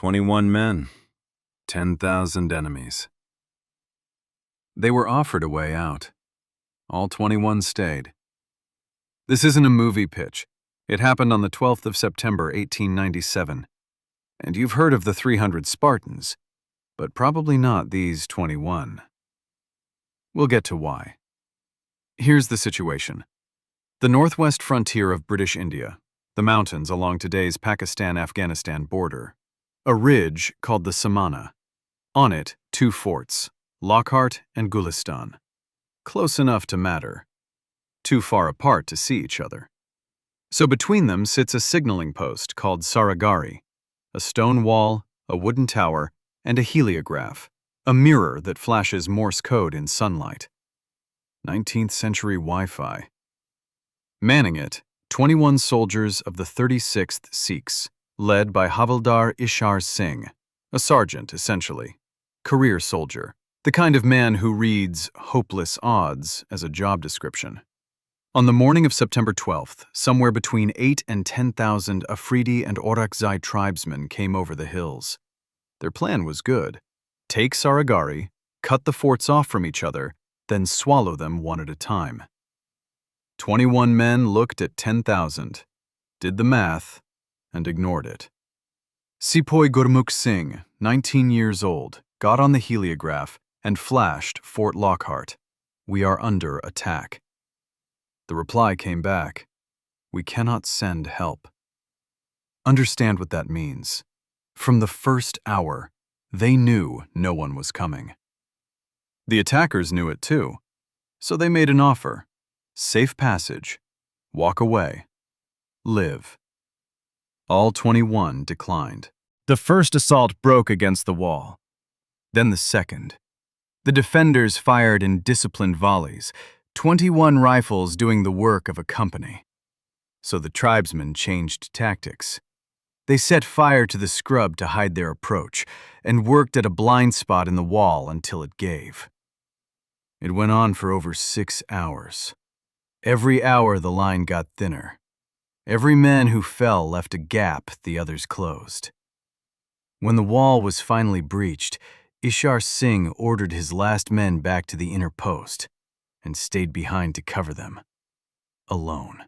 21 men, 10,000 enemies. They were offered a way out. All 21 stayed. This isn't a movie pitch. It happened on the 12th of September, 1897. And you've heard of the 300 Spartans, but probably not these 21. We'll get to why. Here's the situation. The northwest frontier of British India, the mountains along today's Pakistan-Afghanistan border, a ridge called the Samana. On it, two forts, Lockhart and Gulistan. Close enough to matter. Too far apart to see each other. So between them sits a signaling post called Saragarhi, a stone wall, a wooden tower, and a heliograph, a mirror that flashes Morse code in sunlight. 19th century Wi-Fi. Manning it, 21 soldiers of the 36th Sikhs, led by Havildar Ishar Singh, a sergeant essentially, career soldier, the kind of man who reads hopeless odds as a job description. On the morning of September 12th, somewhere between 8 and 10,000 Afridi and Orakzai tribesmen came over the hills. Their plan was good. Take Saragarhi, cut the forts off from each other, then swallow them one at a time. 21 men looked at 10,000, did the math, and ignored it. Sepoy Gurmukh Singh, 19 years old, got on the heliograph and flashed Fort Lockhart. "We are under attack." The reply came back, "We cannot send help." Understand what that means. From the first hour, they knew no one was coming. The attackers knew it too, so they made an offer. Safe passage, walk away, live. All 21 declined. The first assault broke against the wall. Then the second. The defenders fired in disciplined volleys, 21 rifles doing the work of a company. So the tribesmen changed tactics. They set fire to the scrub to hide their approach and worked at a blind spot in the wall until it gave. It went on for over 6 hours. Every hour the line got thinner. Every man who fell left a gap the others closed. When the wall was finally breached, Ishar Singh ordered his last men back to the inner post and stayed behind to cover them, alone.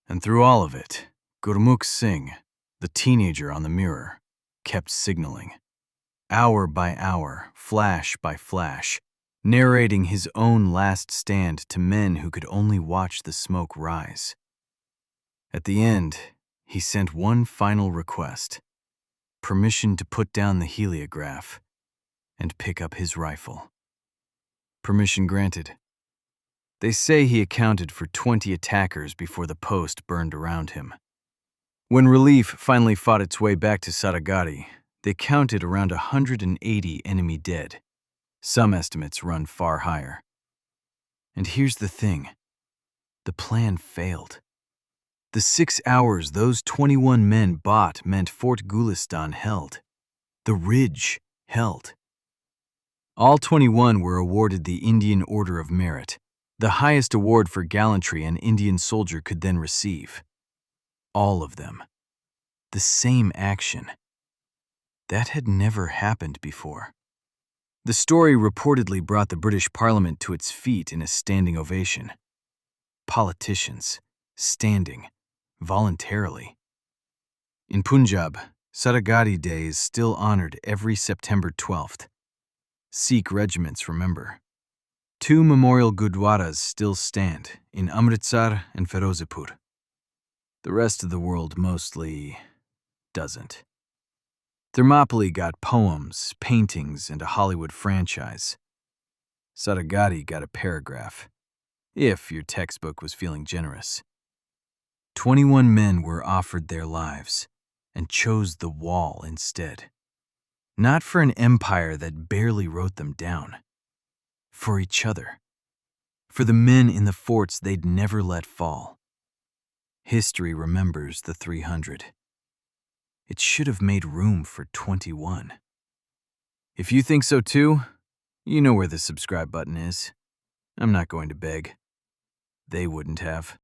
And through all of it, Gurmukh Singh, the teenager on the mirror, kept signaling. Hour by hour, flash by flash, narrating his own last stand to men who could only watch the smoke rise. At the end, he sent one final request: permission to put down the heliograph and pick up his rifle. Permission granted. They say he accounted for 20 attackers before the post burned around him. When relief finally fought its way back to Saragarhi, they counted around 180 enemy dead. Some estimates run far higher. And here's the thing. The plan failed. The 6 hours those 21 men bought meant Fort Gulistan held. The ridge held. All 21 were awarded the Indian Order of Merit, the highest award for gallantry an Indian soldier could then receive. All of them. The same action. That had never happened before. The story reportedly brought the British Parliament to its feet in a standing ovation. Politicians, standing, voluntarily. In Punjab, Saragarhi Day is still honored every September 12th. Sikh regiments remember. 2 memorial gurdwaras still stand in Amritsar and Ferozepur. The rest of the world mostly doesn't. Thermopylae got poems, paintings, and a Hollywood franchise. Saragarhi got a paragraph, if your textbook was feeling generous. 21 men were offered their lives and chose the wall instead. Not for an empire that barely wrote them down. For each other. For the men in the forts they'd never let fall. History remembers the 300. It should have made room for 21. If you think so too, you know where the subscribe button is. I'm not going to beg. They wouldn't have.